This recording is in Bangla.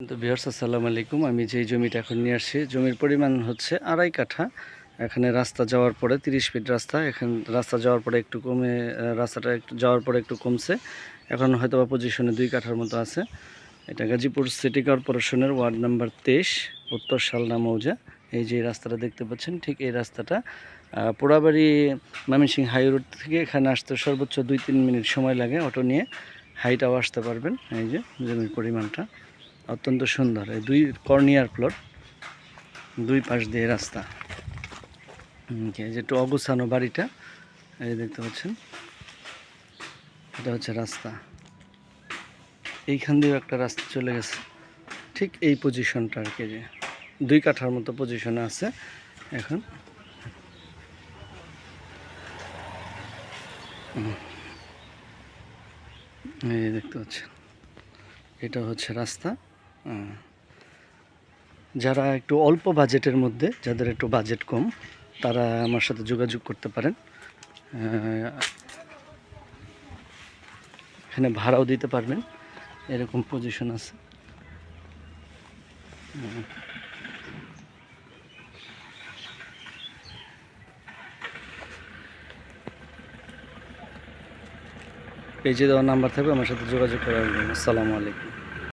তো ভিউয়ার্স আসসালামু আলাইকুম। আমি যেই জমিটা এখন নিয়ে আসছি, জমির পরিমাণ হচ্ছে 2.5 কাঠা। এখানে রাস্তা যাওয়ার পরে 30 ফিট রাস্তা, এখন রাস্তা যাওয়ার পরে একটু কমে, রাস্তাটা একটু যাওয়ার পরে একটু কমছে। এখন হয়তোবা পজিশনে 2 কাঠার মতো আছে। এটা গাজীপুর সিটি কর্পোরেশনের ওয়ার্ড নাম্বার 23, উত্তর শালনা মৌজা। এই যে রাস্তাটা দেখতে পাচ্ছেন, ঠিক এই রাস্তাটা পোড়াবাড়ি ময়মনসিংহ হাই রোড থেকে এখানে আসতে সর্বোচ্চ 2-3 মিনিট সময় লাগে অটো নিয়ে। হাইটাও আসতে পারবেন। এই যে জমির পরিমাণটা অত্যন্ত সুন্দর। এই 2 কর্নিয়ার প্লট, 2 পাশ দিয়ে রাস্তা। এই যে একটু অগুছানো বাড়িটা, এই দেখতে পাচ্ছেন, এটা হচ্ছে রাস্তা। এইখান দিয়েও একটা রাস্তা চলে গেছে, ঠিক এই পজিশনটা আর কি, যে 2 কাঠার মতো পজিশনে আছে এখন। এই দেখতে পাচ্ছেন, এটা হচ্ছে রাস্তা। যারা একটু অল্প বাজেটের মধ্যে, যাদের একটু বাজেট কম, তারা আমার সাথে যোগাযোগ করতে পারেন। এখানে ভাড়াও দিতে পারবেন, এরকম পজিশন আছে। পেজে দেওয়া নাম্বার থাকবে, আমার সাথে যোগাযোগ করার জন্য। আসসালামু আলাইকুম।